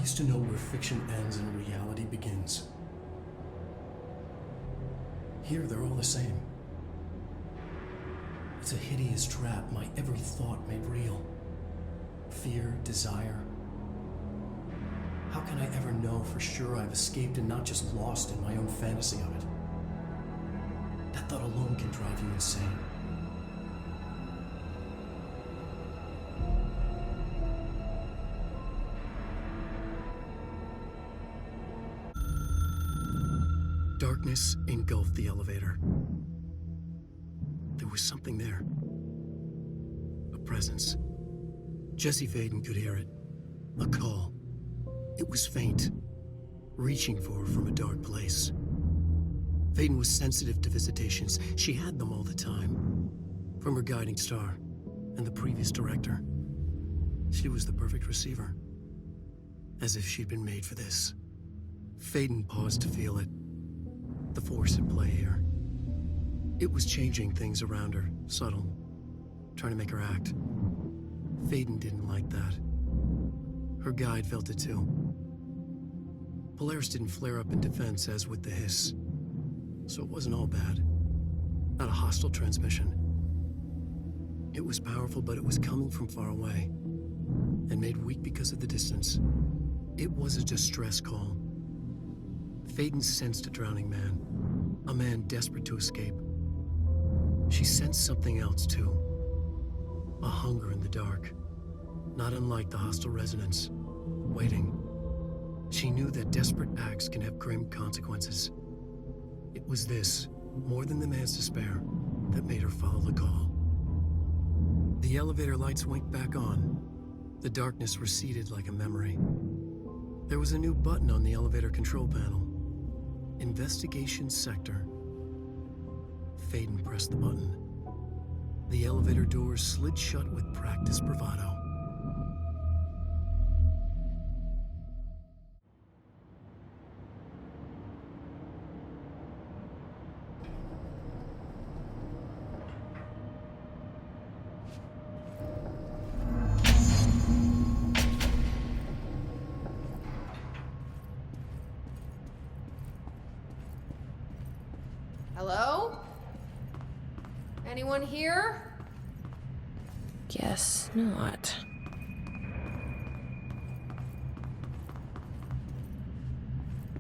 used to know where fiction ends and reality begins. Here, they're all the same. It's a hideous trap my every thought made real. Fear, desire. How can I ever know for sure I've escaped and not just lost in my own fantasy of it? That thought alone can drive you insane. Darkness engulfed the elevator. There was something there. A presence. Jesse Faden could hear it. A call. It was faint, reaching for her from a dark place. Faden was sensitive to visitations. She had them all the time. From her guiding star and the previous director. She was the perfect receiver. As if she'd been made for this. Faden paused to feel it. The force at play here. It was changing things around her, subtle, trying to make her act. Faden didn't like that. Her guide felt it too. Polaris didn't flare up in defense as with the hiss, so it wasn't all bad. Not a hostile transmission. It was powerful, but it was coming from far away, and made weak because of the distance. It was a distress call. Faden sensed a drowning man, a man desperate to escape. She sensed something else, too. A hunger in the dark, not unlike the hostile resonance, waiting. She knew that desperate acts can have grim consequences. It was this, more than the man's despair, that made her follow the call. The elevator lights winked back on. The darkness receded like a memory. There was a new button on the elevator control panel. Investigation Sector. Faden pressed the button. The elevator doors slid shut with practiced bravado. Hello? Anyone here? Guess not.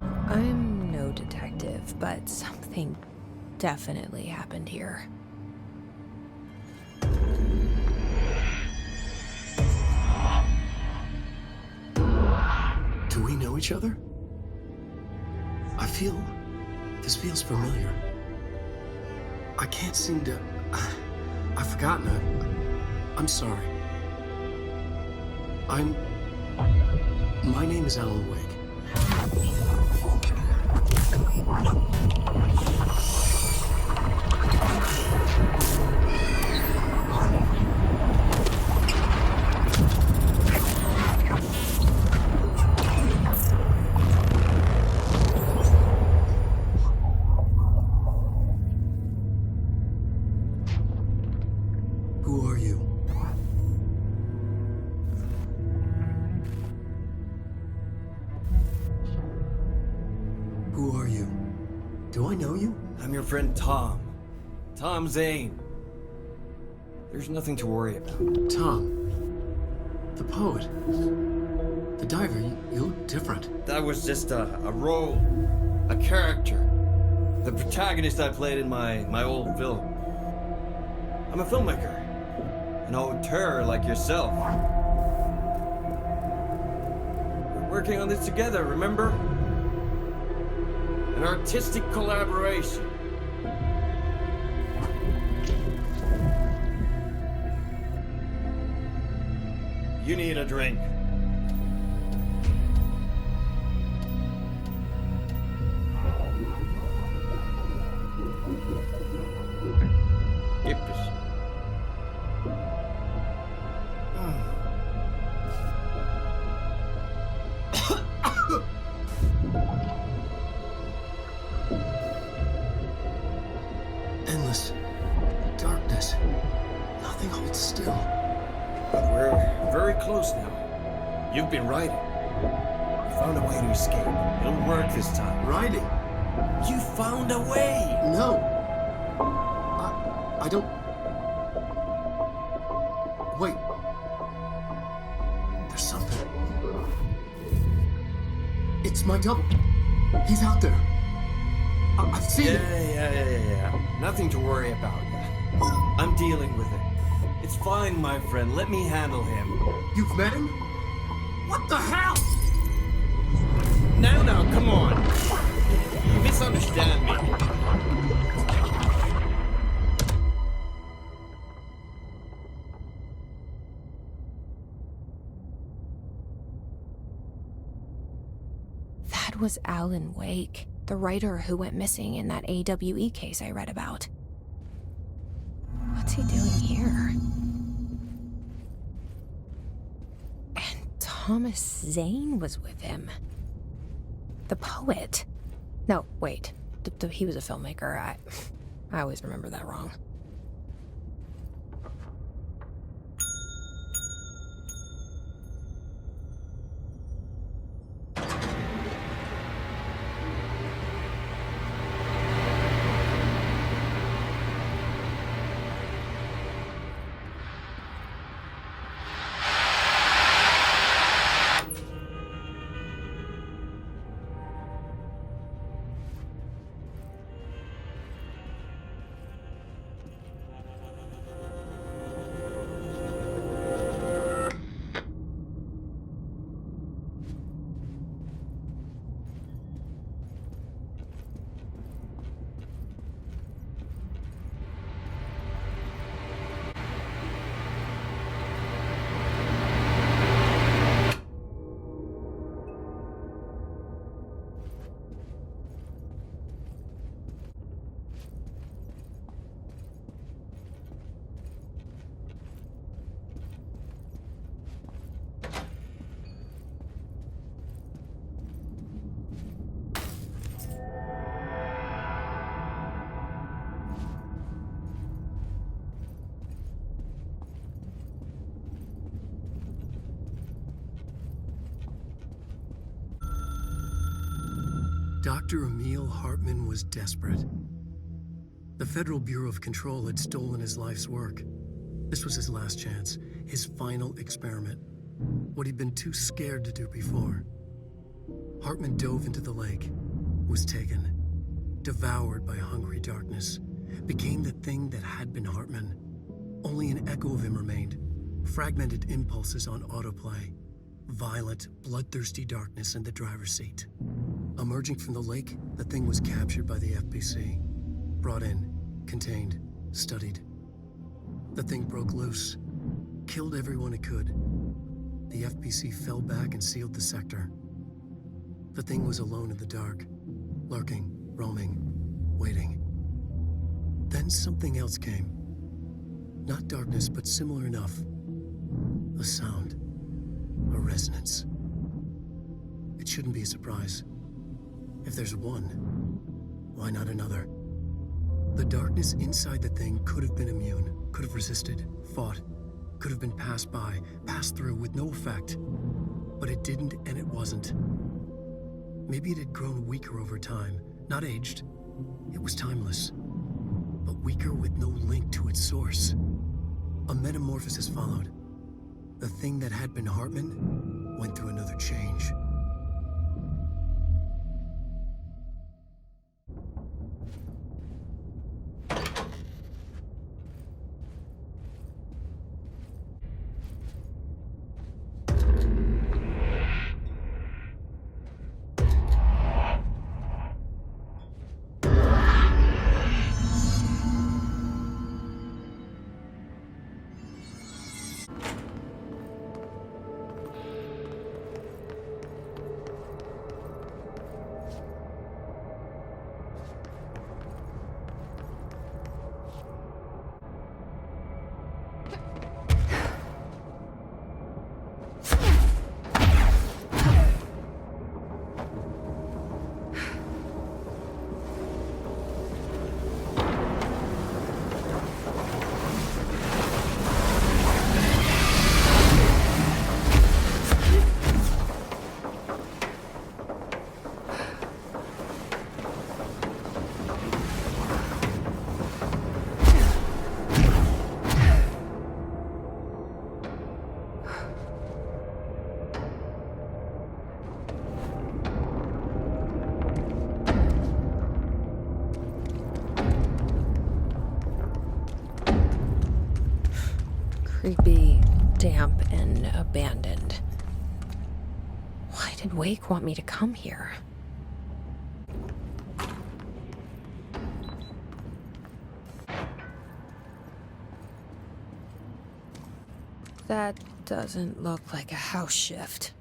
I'm no detective, but something definitely happened here. Do we know each other? This feels familiar. I can't seem to... I've forgotten it. I'm sorry. My name is Alan Wake. Who are you? Who are you? Do I know you? I'm your friend Tom. Tom Zane. There's nothing to worry about. Tom. The poet. The diver. You look different. That was just a role. A character. The protagonist I played in my old film. I'm a filmmaker. An auteur like yourself. We're working on this together, remember? An artistic collaboration. You need a drink. Yippies. Endless darkness. Nothing holds still. But we're very close now. You've been writing. found a way to escape. It'll work this time. Riding? You found a way! No. I don't... Wait. There's something. It's my double. He's out there. I've seen him. Yeah. Nothing to worry about. I'm dealing with it. It's fine, my friend. Let me handle him. You've met him? What the hell? Now, come on. You misunderstand me. That was Alan Wake, the writer who went missing in that AWE case I read about. What's he doing here? And Thomas Zane was with him. The poet. No, wait. He was a filmmaker. I always remember that wrong. Dr. Emil Hartman was desperate. The Federal Bureau of Control had stolen his life's work. This was his last chance, his final experiment. What he'd been too scared to do before. Hartman dove into the lake, was taken, devoured by hungry darkness, became the thing that had been Hartman. Only an echo of him remained, fragmented impulses on autoplay, violent, bloodthirsty darkness in the driver's seat. Emerging from the lake, the thing was captured by the FBC. Brought in, contained, studied. The thing broke loose, killed everyone it could. The FBC fell back and sealed the sector. The thing was alone in the dark, lurking, roaming, waiting. Then something else came. Not darkness, but similar enough. A sound, a resonance. It shouldn't be a surprise. If there's one, why not another? The darkness inside the thing could have been immune, could have resisted, fought, could have been passed by, passed through with no effect. But it didn't, and it wasn't. Maybe it had grown weaker over time, not aged. It was timeless, but weaker with no link to its source. A metamorphosis followed. The thing that had been Hartman went through another change. Creepy, damp, and abandoned. Why did Wake want me to come here? That doesn't look like a house shift.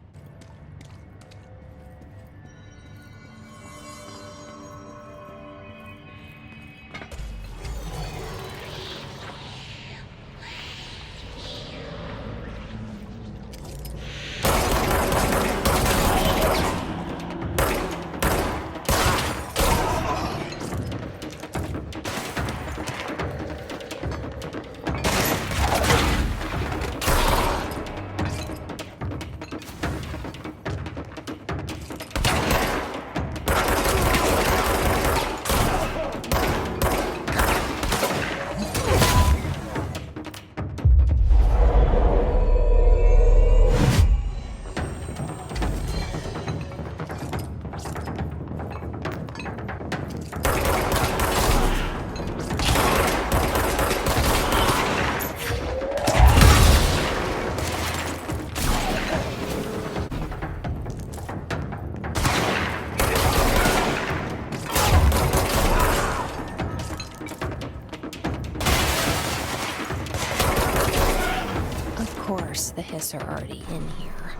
The hiss are already in here.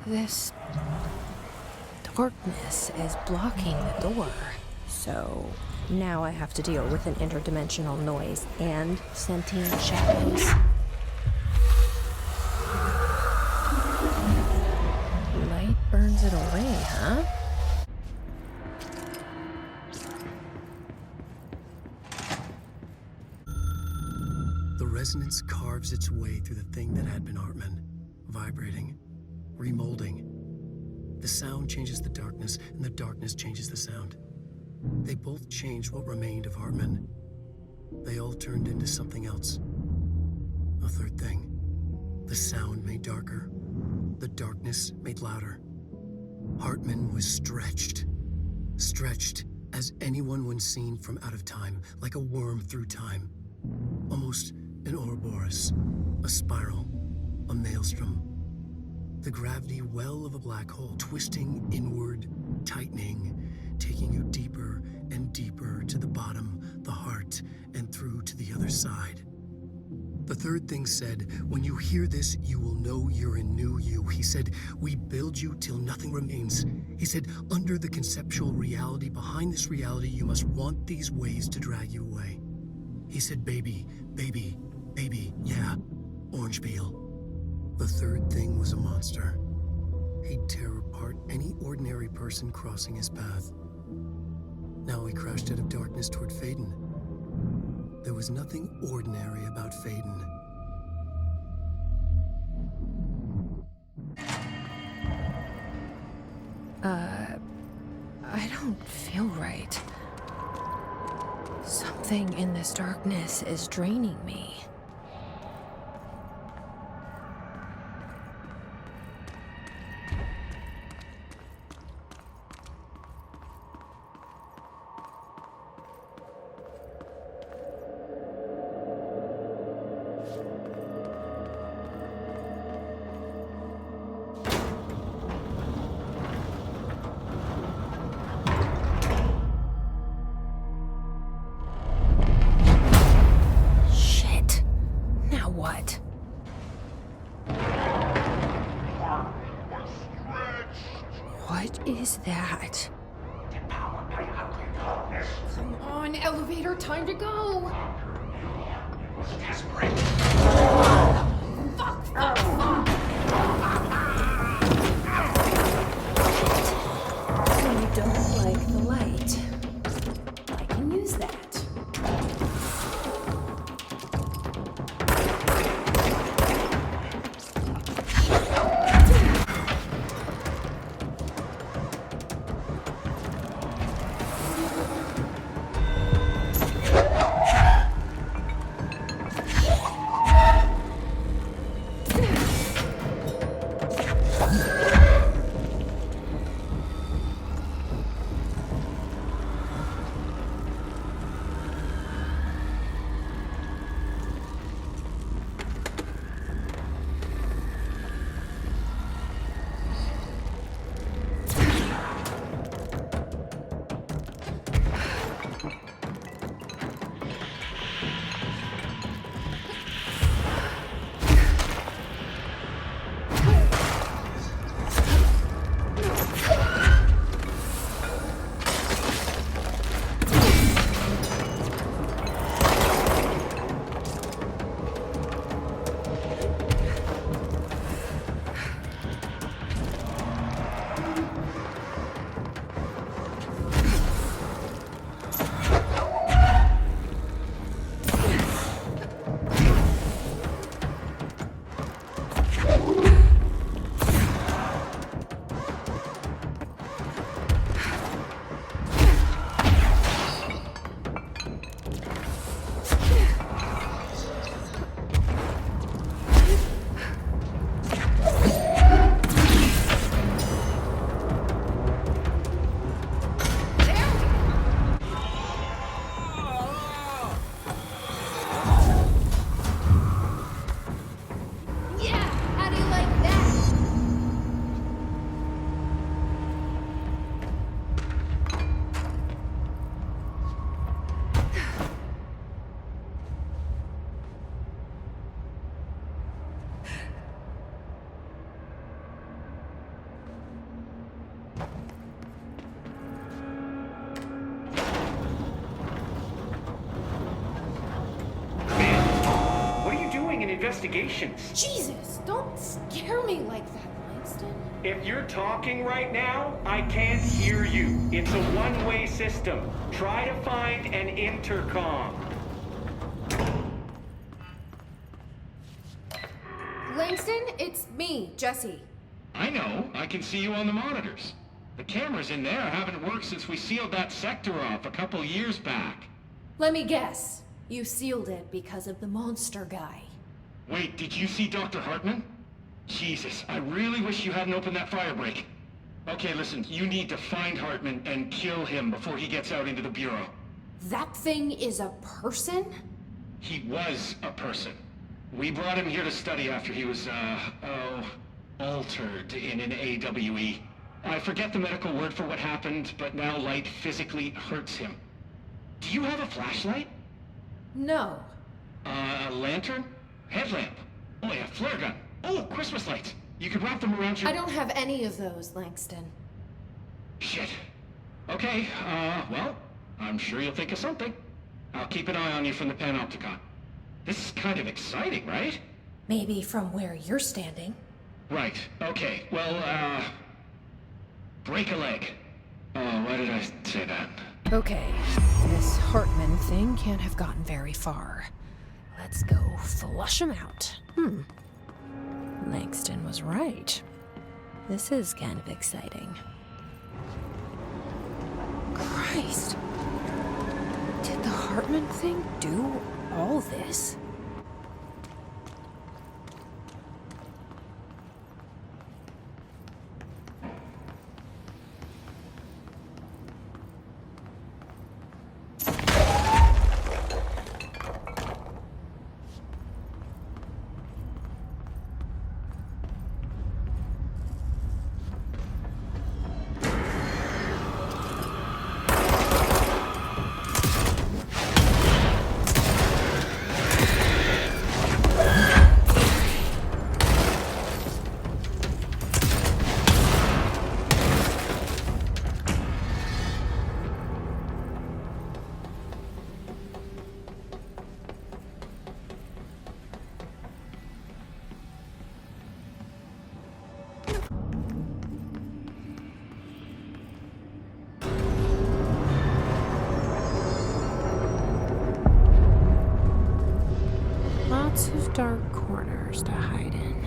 This darkness is blocking the door. So now I have to deal with an interdimensional noise and sentient shadows. Light burns it away, huh? Resonance carves its way through the thing that had been Artman, vibrating, remolding. The sound changes the darkness, and the darkness changes the sound. They both changed what remained of Artman. They all turned into something else. A third thing. The sound made darker. The darkness made louder. Hartman was stretched. Stretched as anyone when seen from out of time, like a worm through time. Almost an Ouroboros, a spiral, a maelstrom. The gravity well of a black hole, twisting inward, tightening, taking you deeper and deeper to the bottom, the heart, and through to the other side. The third thing said, when you hear this, you will know you're a new you. He said, we build you till nothing remains. He said, under the conceptual reality, behind this reality, you must want these waves to drag you away. He said, baby, baby, baby, yeah, orange peel. The third thing was a monster. He'd tear apart any ordinary person crossing his path. Now he crashed out of darkness toward Faden. There was nothing ordinary about Faden. I don't feel right. Something in this darkness is draining me. What is that? Come on, elevator, time to go! Fuck! So you don't like the light? I can use that. investigations. Jesus, don't scare me like that, Langston. If you're talking right now, I can't hear you. It's a one-way system. Try to find an intercom. Langston, it's me, Jesse. I know. I can see you on the monitors. The cameras in there haven't worked since we sealed that sector off a couple years back. Let me guess. You sealed it because of the monster guy. Wait, did you see Dr. Hartman? Jesus, I really wish you hadn't opened that fire break. Okay, listen, you need to find Hartman and kill him before he gets out into the Bureau. That thing is a person? He was a person. We brought him here to study after he was, altered in an AWE. I forget the medical word for what happened, but now light physically hurts him. Do you have a flashlight? No. A lantern? Headlamp? Oh yeah, flare gun. Oh, Christmas lights. You could wrap them around your... I don't have any of those, Langston. Shit. Okay, well, I'm sure you'll think of something. I'll keep an eye on you from the Panopticon. This is kind of exciting, right? Maybe from where you're standing. Right, okay. Well, break a leg. Oh, why did I say that? Okay, this Hartman thing can't have gotten very far. Let's go flush him out. Langston was right. This is kind of exciting. Christ. Did the Hartman thing do all this? Lots of dark corners to hide in.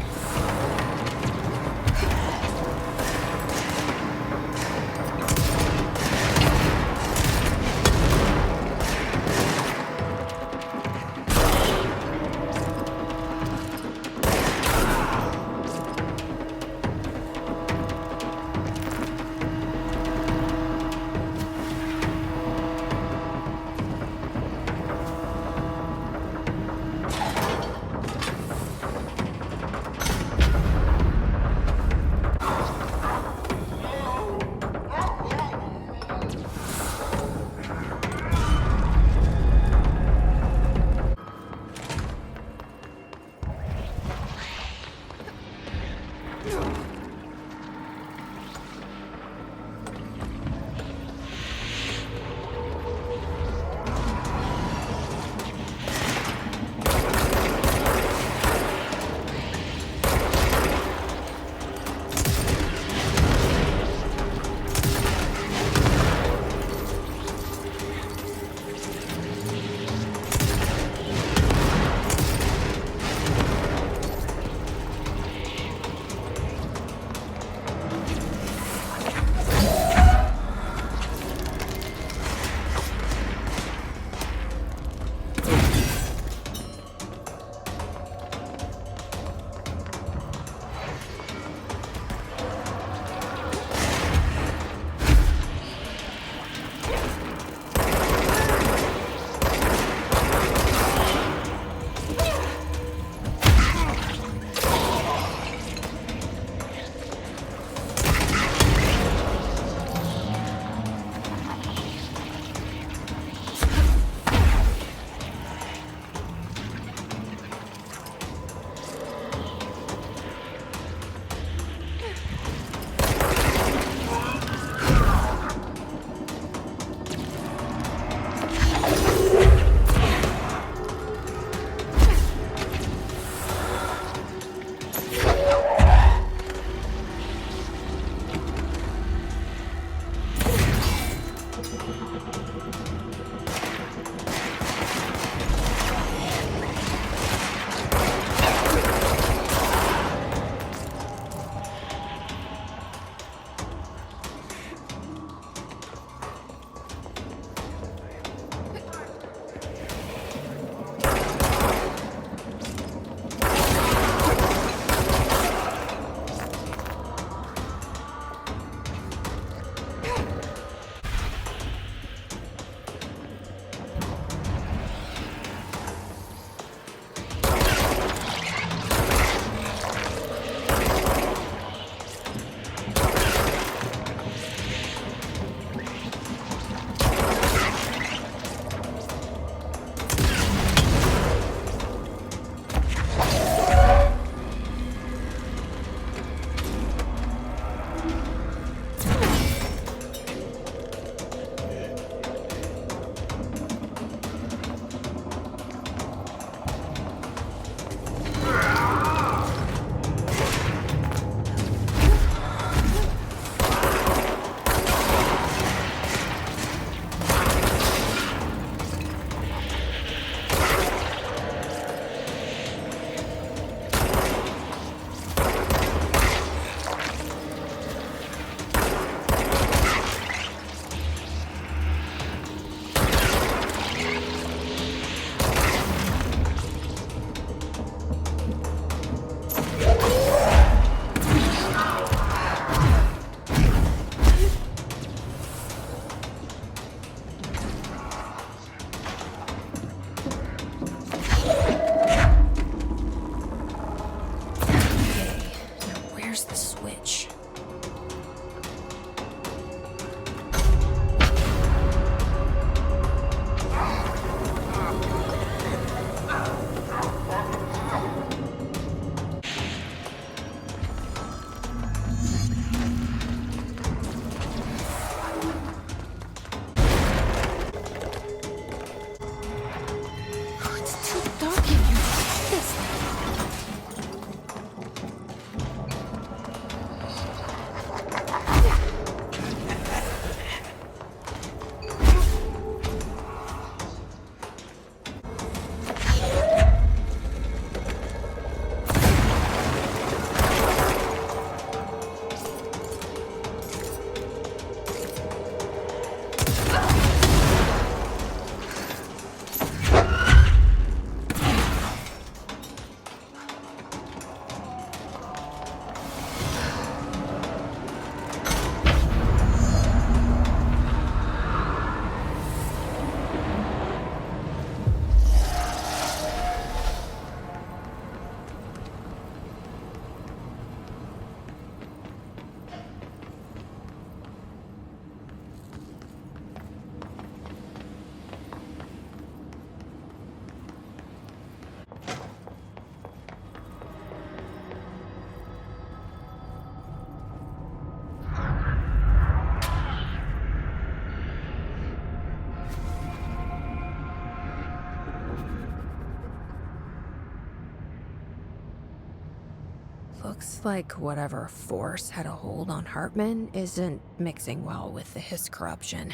Looks like whatever force had a hold on Hartman isn't mixing well with the Hiss corruption.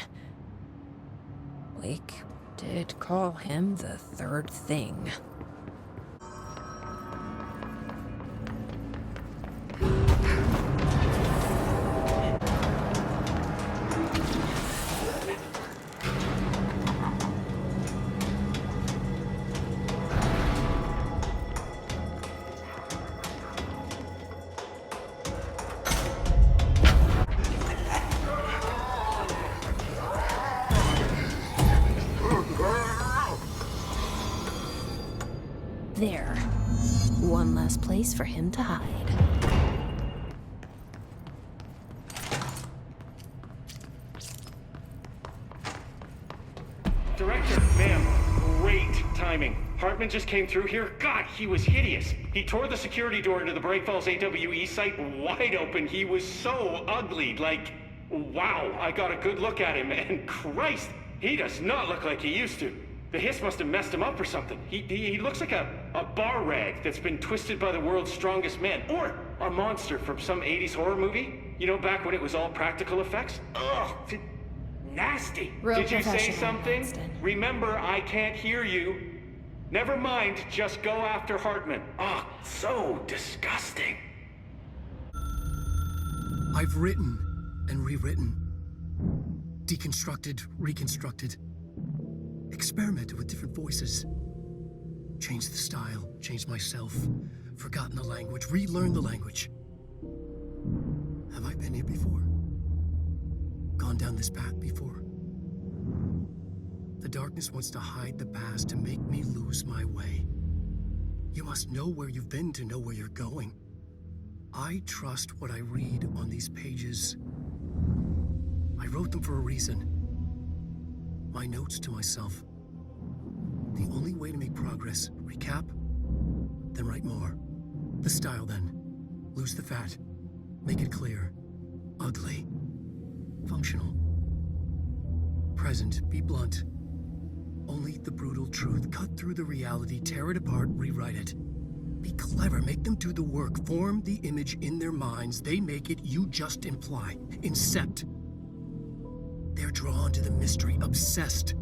Wake did call him the third thing. There. One less place for him to hide. Director, ma'am, great timing. Hartman just came through here. God, he was hideous. He tore the security door into the Bright Falls AWE site wide open. He was so ugly. Like, wow, I got a good look at him, and Christ, he does not look like he used to. The Hiss must have messed him up or something. He looks like a bar rag that's been twisted by the world's strongest man. Or a monster from some 80s horror movie. You know, back when it was all practical effects? Ugh, nasty. Real Did you say professional, something? Winston. Remember, I can't hear you. Never mind, just go after Hartman. Oh, so disgusting. I've written and rewritten, deconstructed, reconstructed, experimented with different voices, changed the style, changed myself, forgotten the language, relearned the language. Have I been here before? Gone down this path before? The darkness wants to hide the past to make me lose my way. You must know where you've been to know where you're going. I trust what I read on these pages. I wrote them for a reason. My notes to myself. The only way to make progress, recap, then write more. The style then. Lose the fat. Make it clear. Ugly. Functional. Present. Be blunt. Only the brutal truth. Cut through the reality, tear it apart, rewrite it. Be clever, make them do the work. Form the image in their minds. They make it, you just imply. Incept. They're drawn to the mystery, obsessed.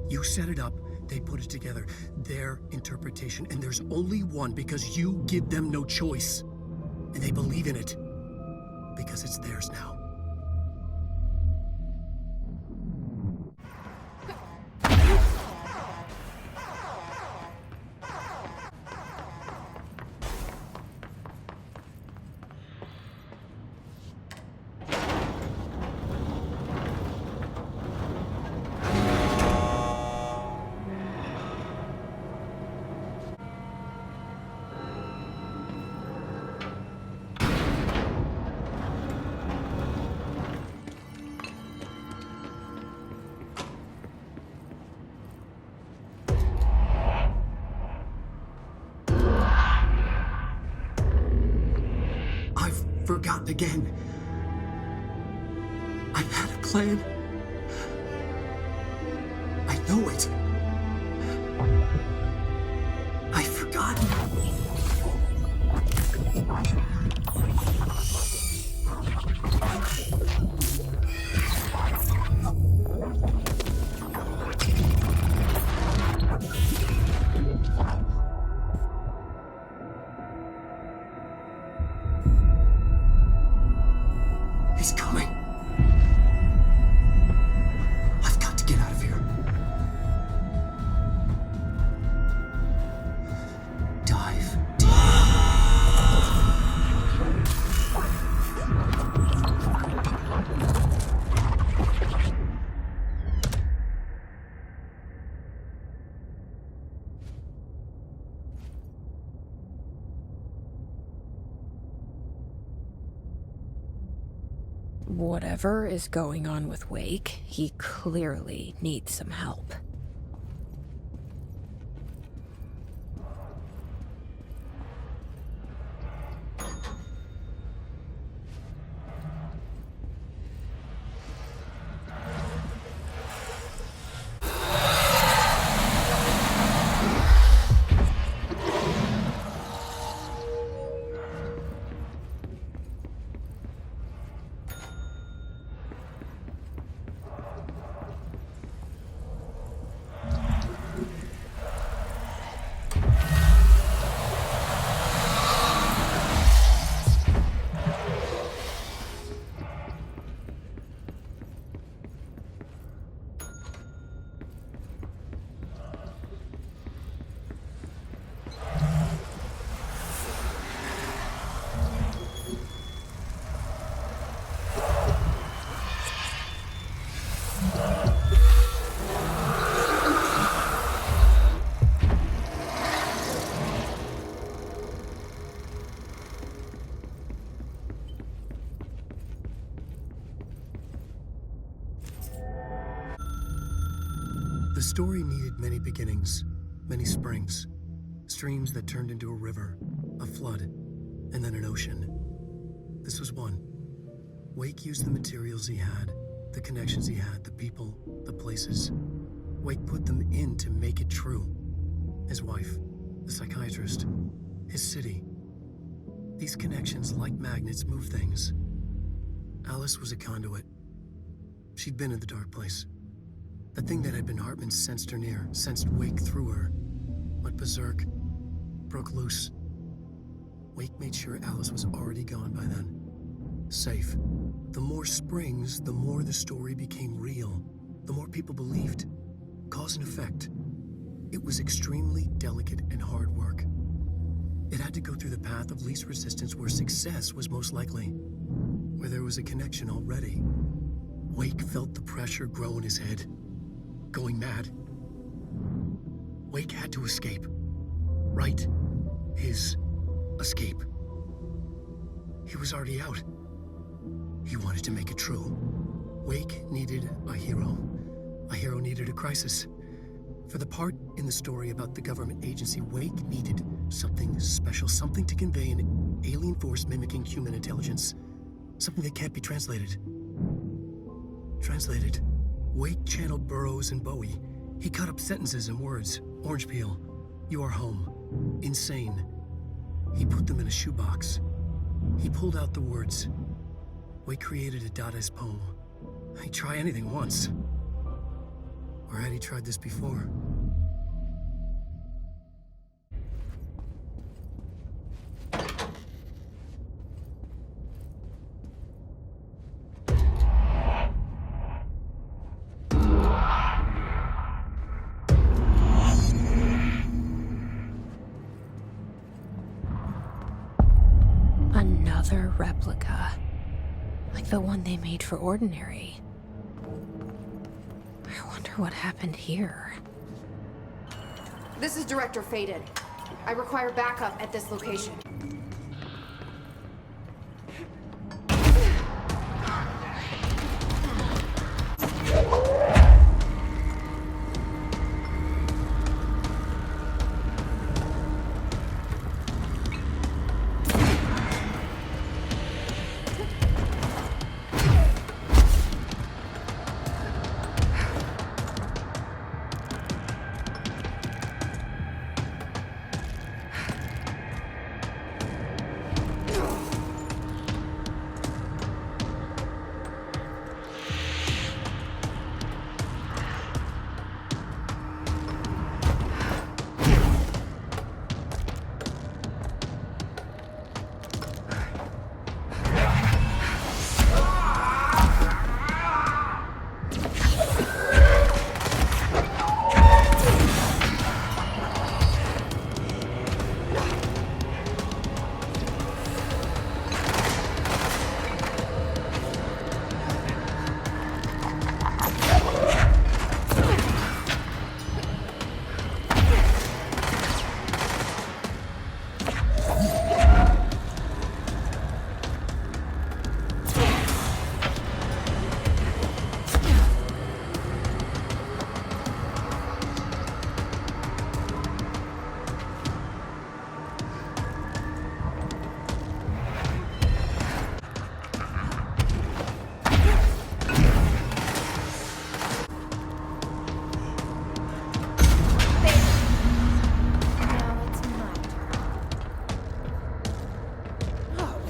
You set it up, they put it together. Their interpretation, and there's only one because you give them no choice. And they believe in it because it's theirs now. Forgotten again. I had a plan. I know it. I've forgotten. He's coming. I've got to get out of here. Dive deep. Whatever is going on with Wake, he clearly needs some help. The story needed many beginnings, many springs, streams that turned into a river, a flood, and then an ocean. This was one. Wake used the materials he had, the connections he had, the people, the places. Wake put them in to make it true. His wife, the psychiatrist, his city. These connections, like magnets, move things. Alice was a conduit. She'd been in the dark place. The thing that had been Hartman sensed her near, sensed Wake through her. Went berserk, broke loose. Wake made sure Alice was already gone by then. Safe. The more springs, the more the story became real. The more people believed. Cause and effect. It was extremely delicate and hard work. It had to go through the path of least resistance where success was most likely. Where there was a connection already. Wake felt the pressure grow in his head. Going mad. Wake had to escape. Right. His escape. He was already out. He wanted to make it true. Wake needed a hero. A hero needed a crisis. For the part in the story about the government agency, Wake needed something special, something to convey an alien force mimicking human intelligence. Something that can't be translated. Translated. Wake channeled Burroughs and Bowie. He cut up sentences and words. Orange peel. You are home. Insane. He put them in a shoebox. He pulled out the words. Wake created a Dadaist poem. He'd try anything once. Or had he tried this before? Another replica. Like the one they made for Ordinary. I wonder what happened here. This is Director Faden. I require backup at this location.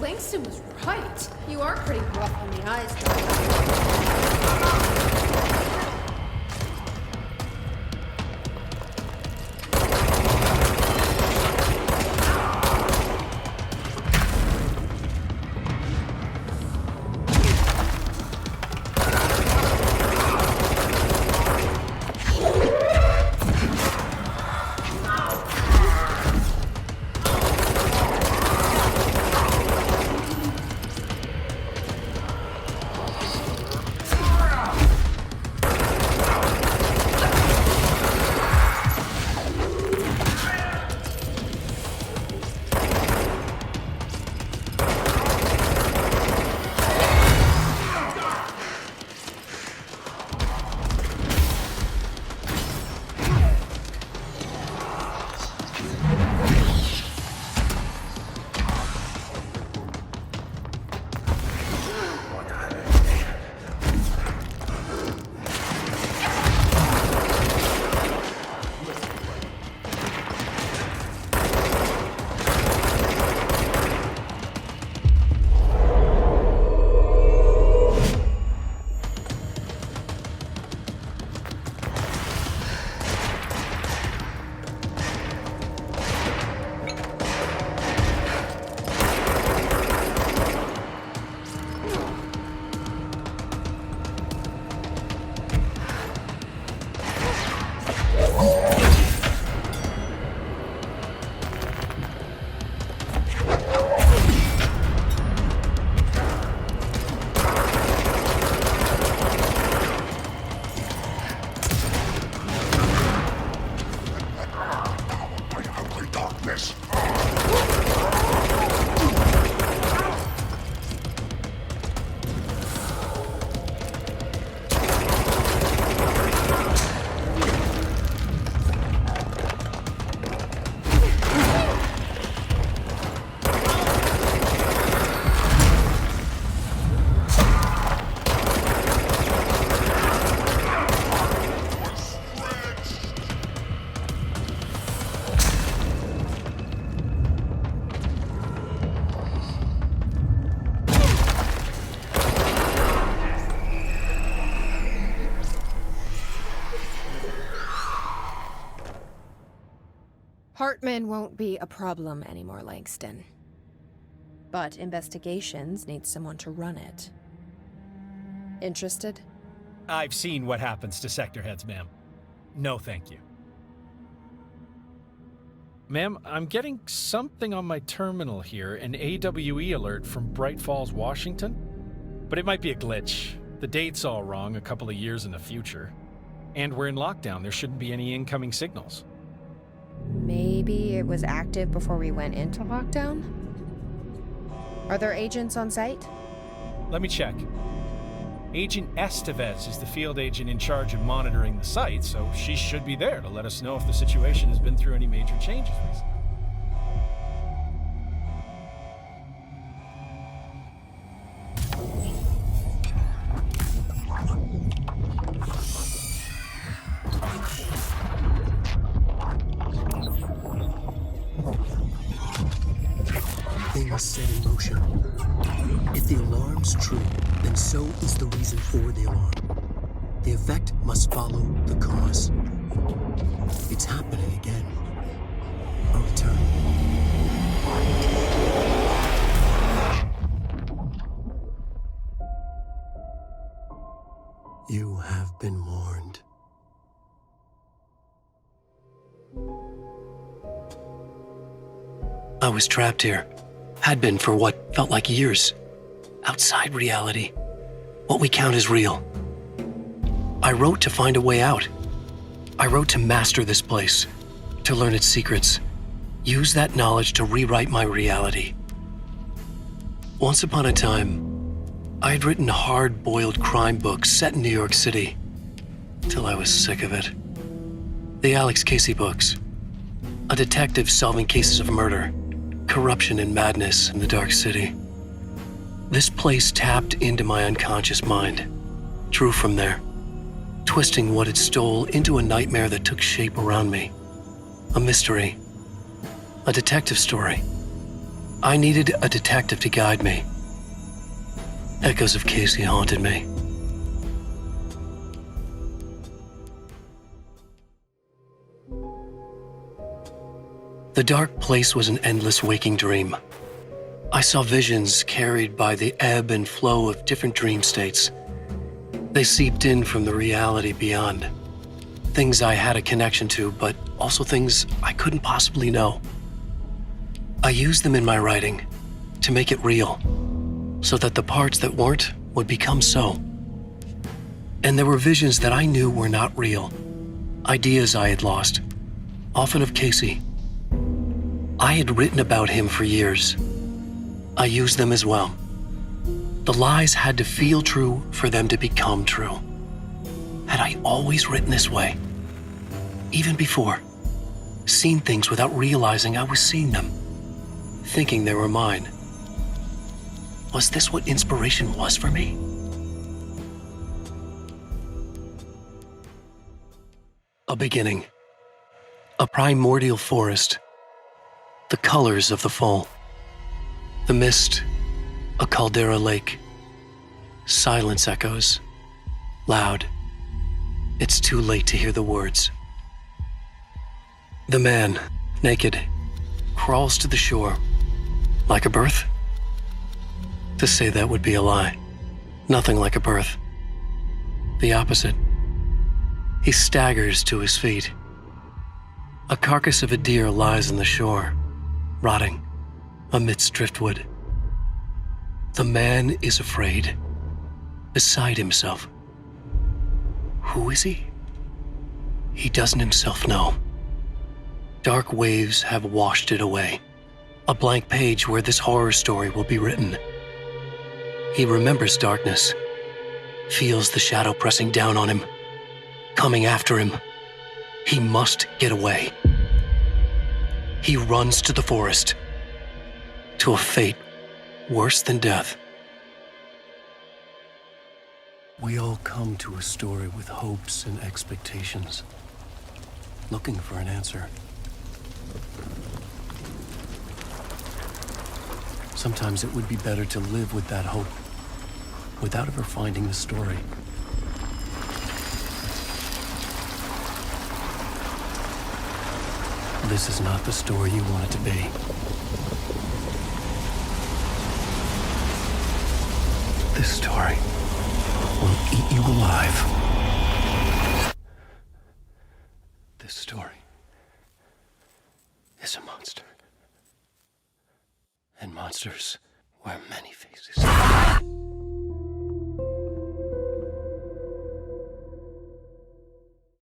Langston was right. You are pretty rough on the eyes, Hartman won't be a problem anymore, Langston. But investigations need someone to run it. Interested? I've seen what happens to sector heads, ma'am. No, thank you. Ma'am, I'm getting something on my terminal here, an AWE alert from Bright Falls, Washington. But it might be a glitch. The date's all wrong, a couple of years in the future. And we're in lockdown, there shouldn't be any incoming signals. Maybe it was active before we went into lockdown? Are there agents on site? Let me check. Agent Estevez is the field agent in charge of monitoring the site, so she should be there to let us know if the situation has been through any major changes recently. Things set in motion. If the alarm's true, then so is the reason for the alarm. The effect must follow the cause. It's happening again. A return. You have been warned. I was trapped here. Had been for what felt like years. Outside reality. What we count as real. I wrote to find a way out. I wrote to master this place. To learn its secrets. Use that knowledge to rewrite my reality. Once upon a time, I had written hard-boiled crime books set in New York City. Till I was sick of it. The Alex Casey books. A detective solving cases of murder. Corruption and madness in the Dark City. This place tapped into my unconscious mind, drew from there, twisting what it stole into a nightmare that took shape around me. A mystery. A detective story. I needed a detective to guide me. Echoes of Casey haunted me. The dark place was an endless waking dream. I saw visions carried by the ebb and flow of different dream states. They seeped in from the reality beyond. Things I had a connection to, but also things I couldn't possibly know. I used them in my writing to make it real, so that the parts that weren't would become so. And there were visions that I knew were not real, ideas I had lost, often of Casey. I had written about him for years. I used them as well. The lies had to feel true for them to become true. Had I always written this way? Even before, seen things without realizing I was seeing them, thinking they were mine. Was this what inspiration was for me? A beginning. A primordial forest. The colors of the fall. The mist, a caldera lake. Silence echoes, loud. It's too late to hear the words. The man, naked, crawls to the shore. Like a birth? To say that would be a lie. Nothing like a birth. The opposite. He staggers to his feet. A carcass of a deer lies on the shore, rotting amidst driftwood. The man is afraid, beside himself. Who is he? He doesn't himself know. Dark waves have washed it away. A blank page where this horror story will be written. He remembers darkness, feels the shadow pressing down on him, coming after him. He must get away. He runs to the forest, to a fate worse than death. We all come to a story with hopes and expectations, looking for an answer. Sometimes it would be better to live with that hope, without ever finding the story. This is not the story you want it to be. This story will eat you alive. This story is a monster. And monsters wear many faces.